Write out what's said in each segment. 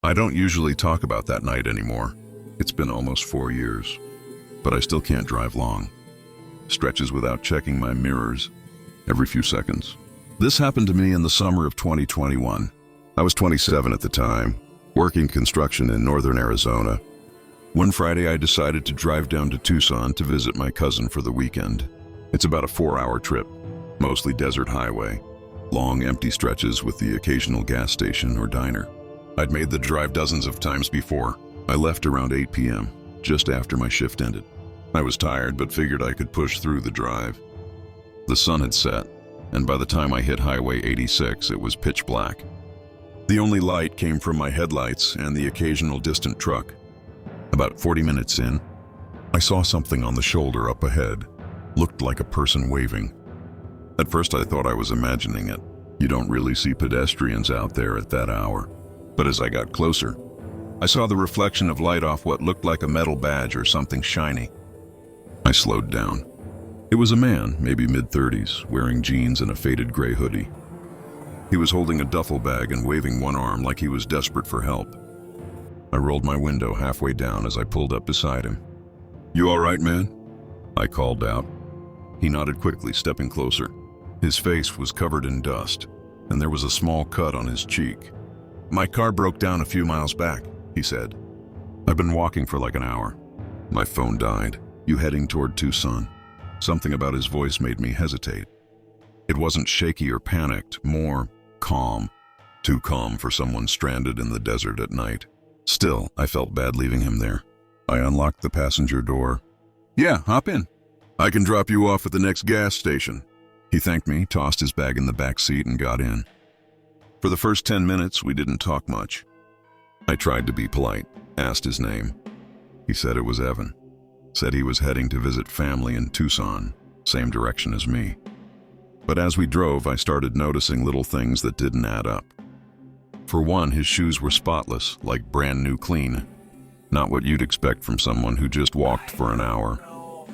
I don't usually talk about that night anymore. It's been almost 4 years, but I still can't drive long. Stretches without checking my mirrors every few seconds. This happened to me in the summer of 2021. I was 27 at the time, working construction in northern Arizona. One Friday, I decided to drive down to Tucson to visit my cousin for the weekend. It's about a 4-hour trip, mostly desert highway, long empty stretches with the occasional gas station or diner. I'd made the drive dozens of times before. I left around 8 p.m., just after my shift ended. I was tired, but figured I could push through the drive. The sun had set, and by the time I hit Highway 86, it was pitch black. The only light came from my headlights and the occasional distant truck. About 40 minutes in, I saw something on the shoulder up ahead. Looked like a person waving. At first I thought I was imagining it. You don't really see pedestrians out there at that hour. But as I got closer, I saw the reflection of light off what looked like a metal badge or something shiny. I slowed down. It was a man, maybe mid-30s, wearing jeans and a faded gray hoodie. He was holding a duffel bag and waving one arm like he was desperate for help. I rolled my window halfway down as I pulled up beside him. "You all right, man?" I called out. He nodded quickly, stepping closer. His face was covered in dust, and there was a small cut on his cheek. "My car broke down a few miles back," he said. "I've been walking for like an hour. My phone died. You heading toward Tucson?" Something about his voice made me hesitate. It wasn't shaky or panicked, more calm. Too calm for someone stranded in the desert at night. Still, I felt bad leaving him there. I unlocked the passenger door. "Yeah, hop in. I can drop you off at the next gas station." He thanked me, tossed his bag in the back seat, and got in. For the first 10 minutes, we didn't talk much. I tried to be polite, asked his name. He said it was Evan. Said he was heading to visit family in Tucson, same direction as me. But as we drove, I started noticing little things that didn't add up. For one, his shoes were spotless, like brand new clean. Not what you'd expect from someone who just walked for an hour,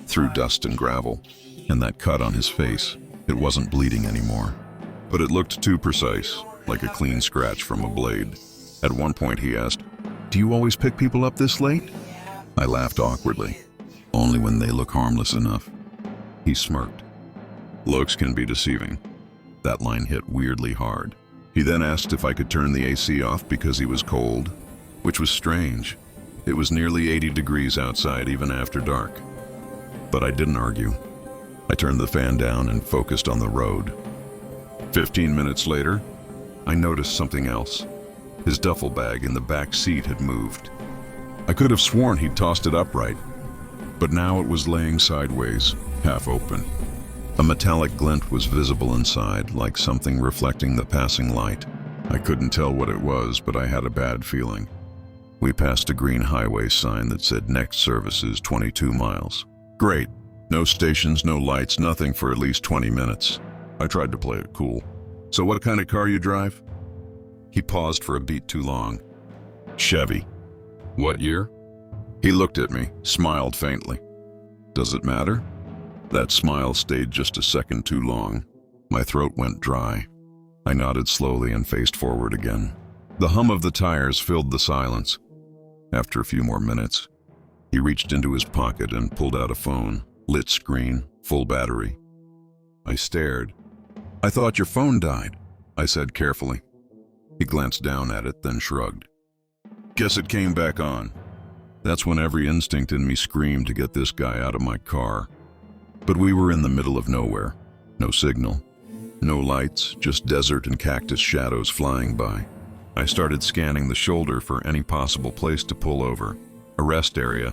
through dust and gravel. And that cut on his face, it wasn't bleeding anymore. But it looked too precise, like a clean scratch from a blade. At one point he asked, "Do you always pick people up this late?" I laughed awkwardly. "Only when they look harmless enough." He smirked. "Looks can be deceiving." That line hit weirdly hard. He then asked if I could turn the AC off because he was cold, which was strange. It was nearly 80 degrees outside even after dark. But I didn't argue. I turned the fan down and focused on the road. 15 minutes later, I noticed something else. His duffel bag in the back seat had moved. I could have sworn he'd tossed it upright, but now it was laying sideways, half open. A metallic glint was visible inside, like something reflecting the passing light. I couldn't tell what it was, but I had a bad feeling. We passed a green highway sign that said next service is 22 miles. Great. No stations, no lights, nothing for at least 20 minutes. I tried to play it cool. "So what kind of car you drive?" He paused for a beat too long. "Chevy." "What year?" He looked at me, smiled faintly. "Does it matter?" That smile stayed just a second too long. My throat went dry. I nodded slowly and faced forward again. The hum of the tires filled the silence. After a few more minutes, he reached into his pocket and pulled out a phone, lit screen, full battery. I stared. "I thought your phone died," I said carefully. He glanced down at it, then shrugged. "Guess it came back on." That's when every instinct in me screamed to get this guy out of my car. But we were in the middle of nowhere. No signal. No lights, just desert and cactus shadows flying by. I started scanning the shoulder for any possible place to pull over. A rest area,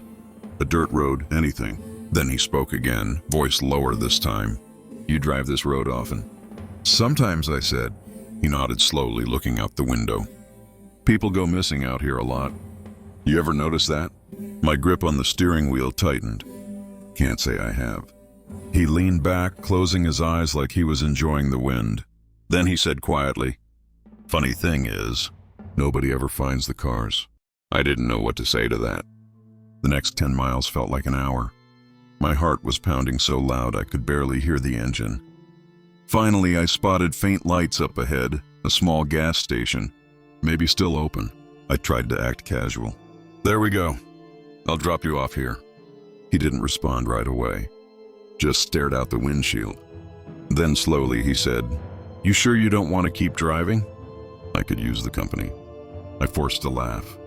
a dirt road, anything. Then he spoke again, voice lower this time. "You drive this road often?" "Sometimes," I said. He nodded slowly, looking out the window. "People go missing out here a lot. You ever notice that?" My grip on the steering wheel tightened. "Can't say I have." He leaned back, closing his eyes like he was enjoying the wind. Then he said quietly, "Funny thing is, nobody ever finds the cars." I didn't know what to say to that. The next 10 miles felt like an hour. My heart was pounding so loud I could barely hear the engine. Finally, I spotted faint lights up ahead, a small gas station, maybe still open. I tried to act casual. "There we go. I'll drop you off here." He didn't respond right away, just stared out the windshield. Then slowly he said, "You sure you don't want to keep driving?" I could use the company. I forced a laugh.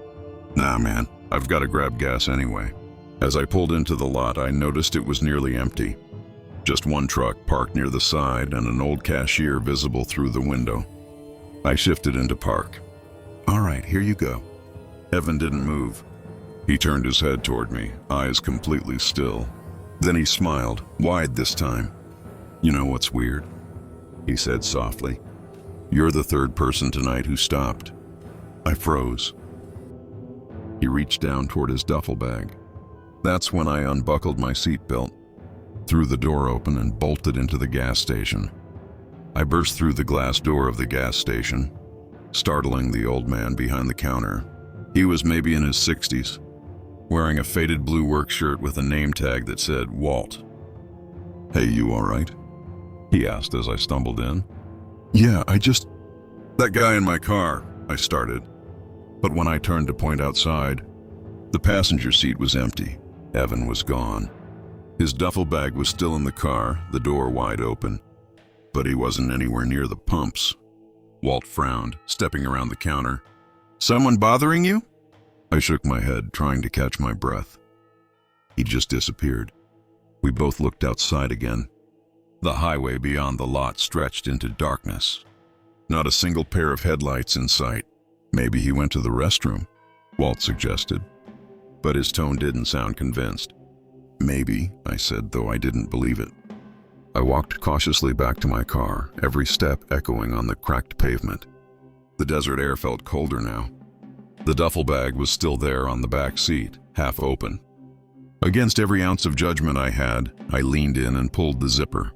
"Nah, man, I've got to grab gas anyway." As I pulled into the lot, I noticed it was nearly empty. Just one truck parked near the side and an old cashier visible through the window. I shifted into park. "All right, here you go." Evan didn't move. He turned his head toward me, eyes completely still. Then he smiled, wide this time. "You know what's weird?" he said softly. "You're the third person tonight who stopped." I froze. He reached down toward his duffel bag. That's when I unbuckled my seatbelt, threw the door open, and bolted into the gas station. I burst through the glass door of the gas station, startling the old man behind the counter. He was maybe in his 60s, wearing a faded blue work shirt with a name tag that said Walt. "Hey, you all right?" he asked as I stumbled in. "Yeah, That guy in my car," I started. But when I turned to point outside, the passenger seat was empty. Evan was gone. His duffel bag was still in the car, the door wide open. But he wasn't anywhere near the pumps. Walt frowned, stepping around the counter. "Someone bothering you?" I shook my head, trying to catch my breath. He just disappeared. We both looked outside again. The highway beyond the lot stretched into darkness. Not a single pair of headlights in sight. "Maybe he went to the restroom," Walt suggested. But his tone didn't sound convinced. "Maybe," I said, though I didn't believe it. I walked cautiously back to my car, every step echoing on the cracked pavement. The desert air felt colder now. The duffel bag was still there on the back seat, half open. Against every ounce of judgment I had, I leaned in and pulled the zipper.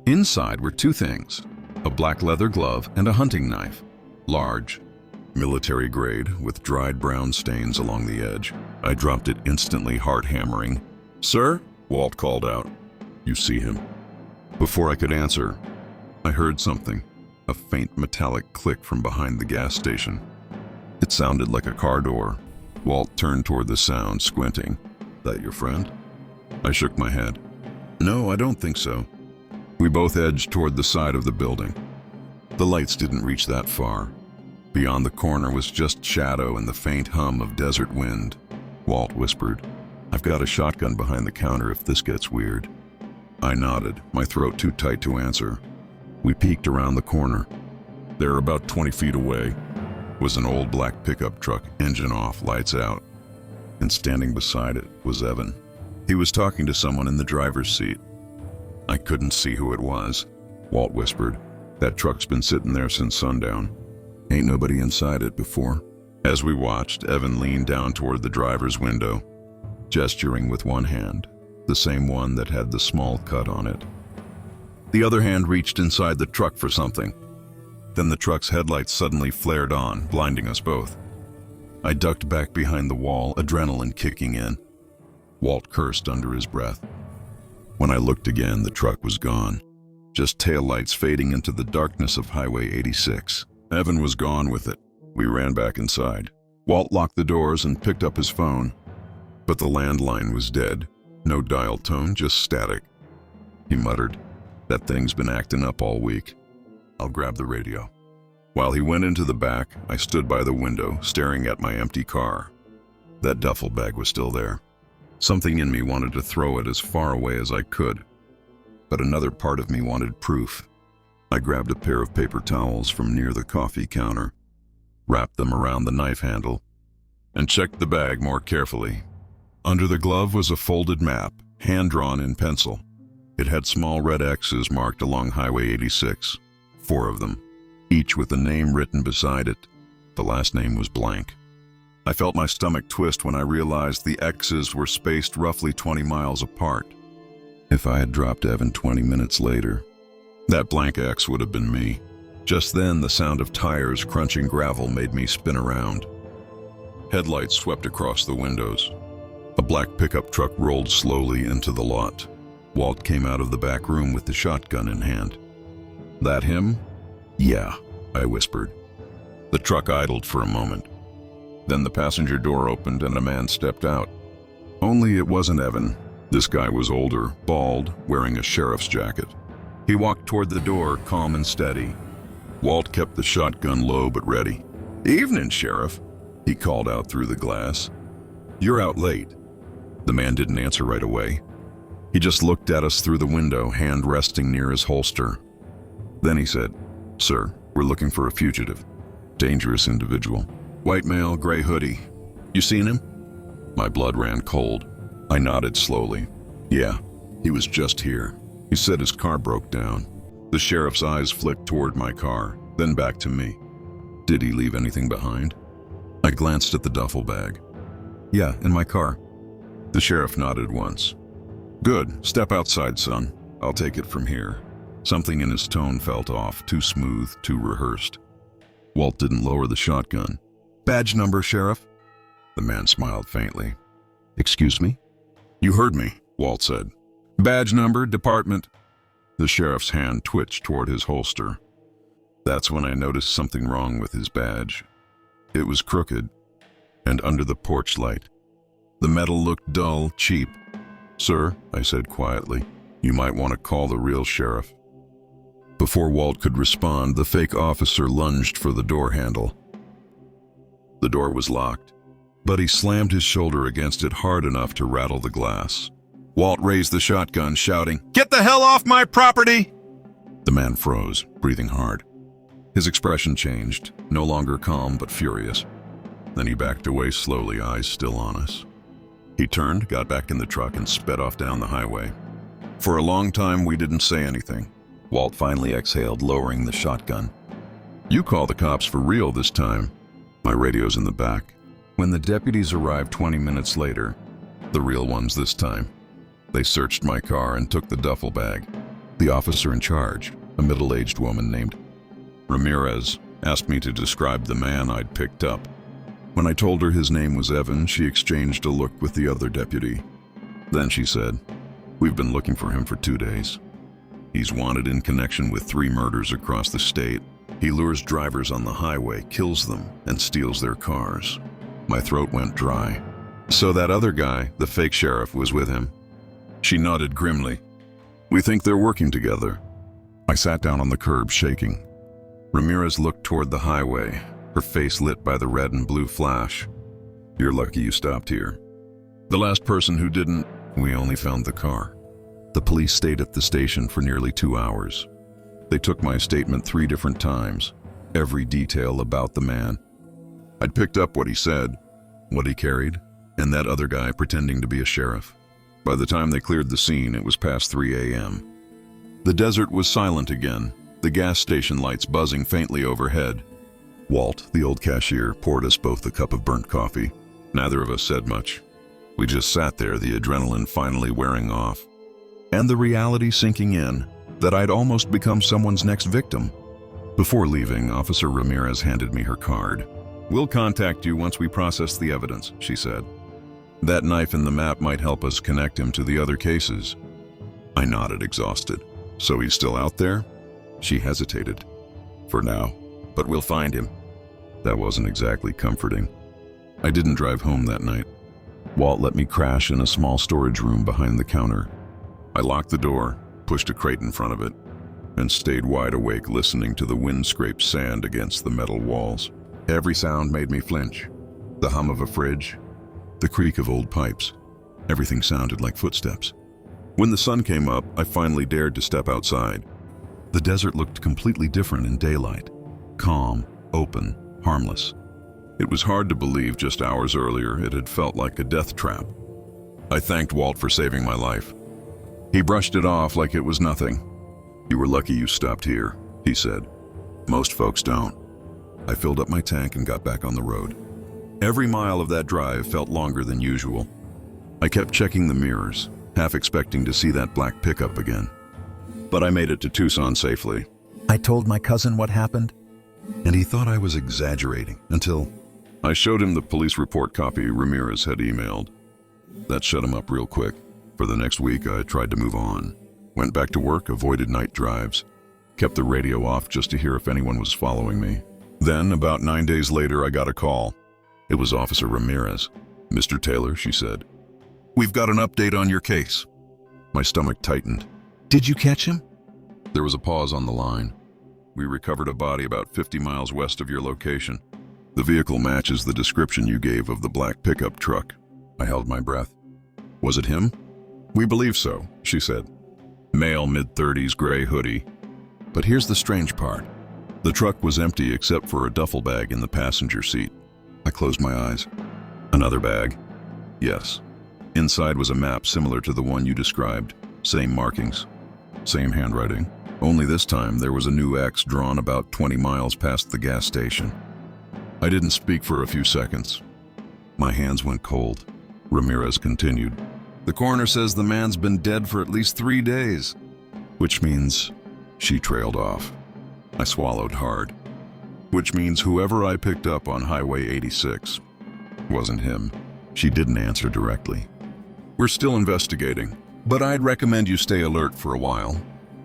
Inside were two things: a black leather glove and a hunting knife. Large, military grade, with dried brown stains along the edge. I dropped it instantly, heart hammering. "Sir?" Walt called out. "You see him?" Before I could answer, I heard something, a faint metallic click from behind the gas station. It sounded like a car door. Walt turned toward the sound, squinting. "That your friend?" I shook my head. "No, I don't think so." We both edged toward the side of the building. The lights didn't reach that far. Beyond the corner was just shadow and the faint hum of desert wind. Walt whispered, "I've got a shotgun behind the counter if this gets weird." I nodded, my throat too tight to answer. We peeked around the corner. There, about 20 feet away, was an old black pickup truck, engine off, lights out. And standing beside it was Evan. He was talking to someone in the driver's seat. I couldn't see who it was. Walt whispered, "That truck's been sitting there since sundown. Ain't nobody inside it before." As we watched, Evan leaned down toward the driver's window, gesturing with one hand, the same one that had the small cut on it. The other hand reached inside the truck for something. Then the truck's headlights suddenly flared on, blinding us both. I ducked back behind the wall, adrenaline kicking in. Walt cursed under his breath. When I looked again, the truck was gone, just taillights fading into the darkness of Highway 86. Evan was gone with it. We ran back inside. Walt locked the doors and picked up his phone. But the landline was dead. No dial tone, just static. He muttered, "That thing's been acting up all week. I'll grab the radio." While he went into the back, I stood by the window, staring at my empty car. That duffel bag was still there. Something in me wanted to throw it as far away as I could. But another part of me wanted proof. I grabbed a pair of paper towels from near the coffee counter, wrapped them around the knife handle, and checked the bag more carefully. Under the glove was a folded map, hand-drawn in pencil. It had small red X's marked along Highway 86, 4 of them, each with a name written beside it. The last name was blank. I felt my stomach twist when I realized the X's were spaced roughly 20 miles apart. If I had dropped Evan 20 minutes later, that blank X would have been me. Just then, the sound of tires crunching gravel made me spin around. Headlights swept across the windows. A black pickup truck rolled slowly into the lot. Walt came out of the back room with the shotgun in hand. "That him?" "Yeah," I whispered. The truck idled for a moment. Then the passenger door opened and a man stepped out. Only it wasn't Evan. This guy was older, bald, wearing a sheriff's jacket. He walked toward the door, calm and steady. Walt kept the shotgun low but ready. "Evening, Sheriff," he called out through the glass. "You're out late." The man didn't answer right away. He just looked at us through the window, hand resting near his holster. Then he said, "Sir, we're looking for a fugitive. Dangerous individual. White male, gray hoodie. You seen him?" My blood ran cold. I nodded slowly. "Yeah, he was just here." He said his car broke down. The sheriff's eyes flicked toward my car, then back to me. "Did he leave anything behind?" I glanced at the duffel bag. "Yeah, in my car." The sheriff nodded once. "Good. Step outside, son. I'll take it from here." Something in his tone felt off, too smooth, too rehearsed. Walt didn't lower the shotgun. "Badge number, Sheriff?" The man smiled faintly. "Excuse me?" "You heard me," Walt said. "Badge number, department." The sheriff's hand twitched toward his holster. That's when I noticed something wrong with his badge. It was crooked, and under the porch light. The metal looked dull, cheap. "Sir," I said quietly, "you might want to call the real sheriff." Before Walt could respond, the fake officer lunged for the door handle. The door was locked, but he slammed his shoulder against it hard enough to rattle the glass. Walt raised the shotgun, shouting, "Get the hell off my property!" The man froze, breathing hard. His expression changed, no longer calm but furious. Then he backed away slowly, eyes still on us. He turned, got back in the truck, and sped off down the highway. For a long time, we didn't say anything. Walt finally exhaled, lowering the shotgun. "You call the cops for real this time." My radio's in the back. When the deputies arrived 20 minutes later, the real ones this time, they searched my car and took the duffel bag. The officer in charge, a middle-aged woman named Ramirez, asked me to describe the man I'd picked up. When I told her his name was Evan, she exchanged a look with the other deputy. Then she said, "We've been looking for him for 2 days. He's wanted in connection with 3 murders across the state. He lures drivers on the highway, kills them, and steals their cars." My throat went dry. "So that other guy, the fake sheriff, was with him?" She nodded grimly. "We think they're working together." I sat down on the curb, shaking. Ramirez looked toward the highway, her face lit by the red and blue flash. "You're lucky you stopped here. The last person who didn't, we only found the car." The police stayed at the station for nearly 2 hours. They took my statement 3 different times, every detail about the man. I'd picked up what he said, what he carried, and that other guy pretending to be a sheriff. By the time they cleared the scene, it was past 3 a.m. The desert was silent again, the gas station lights buzzing faintly overhead. Walt, the old cashier, poured us both a cup of burnt coffee. Neither of us said much. We just sat there, the adrenaline finally wearing off, and the reality sinking in that I'd almost become someone's next victim. Before leaving, Officer Ramirez handed me her card. "We'll contact you once we process the evidence," she said. "That knife in the map might help us connect him to the other cases." I nodded, exhausted. "So he's still out there?" She hesitated. "For now, but we'll find him." That wasn't exactly comforting. I didn't drive home that night. Walt let me crash in a small storage room behind the counter. I locked the door, pushed a crate in front of it, and stayed wide awake listening to the wind-scraped sand against the metal walls. Every sound made me flinch. The hum of a fridge, the creak of old pipes. Everything sounded like footsteps. When the sun came up, I finally dared to step outside. The desert looked completely different in daylight. Calm, open, harmless. It was hard to believe just hours earlier it had felt like a death trap. I thanked Walt for saving my life. He brushed it off like it was nothing. "You were lucky you stopped here," he said. "Most folks don't." I filled up my tank and got back on the road. Every mile of that drive felt longer than usual. I kept checking the mirrors, half expecting to see that black pickup again. But I made it to Tucson safely. I told my cousin what happened, and he thought I was exaggerating until I showed him the police report copy Ramirez had emailed. That shut him up real quick. For the next week, I tried to move on. Went back to work, avoided night drives, kept the radio off just to hear if anyone was following me. Then, about 9 days later, I got a call. It was Officer Ramirez. "Mr. Taylor," she said, "we've got an update on your case." My stomach tightened. "Did you catch him?" There was a pause on the line. "We recovered a body about 50 miles west of your location. The vehicle matches the description you gave of the black pickup truck." I held my breath. "Was it him?" "We believe so," she said. "Male, mid-30s, gray hoodie. But here's the strange part. The truck was empty except for a duffel bag in the passenger seat." I closed my eyes. "Another bag?" "Yes. Inside was a map similar to the one you described. Same markings, same handwriting. Only this time there was a new X drawn about 20 miles past the gas station." I didn't speak for a few seconds. My hands went cold. Ramirez continued. "The coroner says the man's been dead for at least 3 days." "Which means..." She trailed off. I swallowed hard. "Which means whoever I picked up on Highway 86 wasn't him." She didn't answer directly. "We're still investigating, but I'd recommend you stay alert for a while.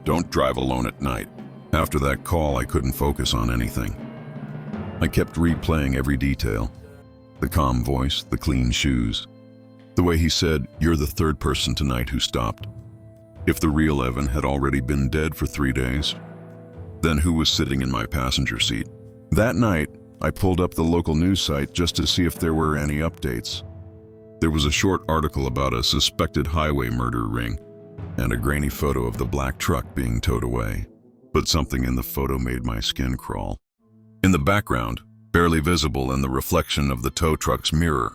Don't drive alone at night." After that call, I couldn't focus on anything. I kept replaying every detail. The calm voice, the clean shoes. The way he said, "You're the third person tonight who stopped." If the real Evan had already been dead for 3 days, then who was sitting in my passenger seat? That night, I pulled up the local news site just to see if there were any updates. There was a short article about a suspected highway murder ring and a grainy photo of the black truck being towed away. But something in the photo made my skin crawl. In the background, barely visible in the reflection of the tow truck's mirror,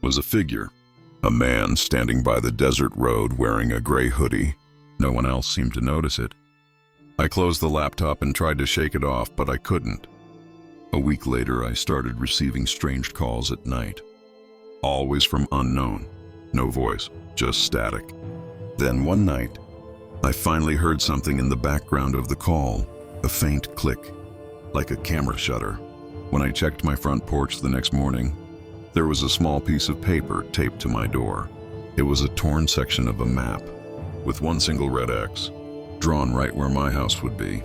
was a figure. A man standing by the desert road wearing a gray hoodie. No one else seemed to notice it. I closed the laptop and tried to shake it off, but I couldn't. A week later, I started receiving strange calls at night. Always from unknown. No voice, just static. Then one night, I finally heard something in the background of the call, a faint click, like a camera shutter. When I checked my front porch the next morning, there was a small piece of paper taped to my door. It was a torn section of a map, with one single red X, drawn right where my house would be.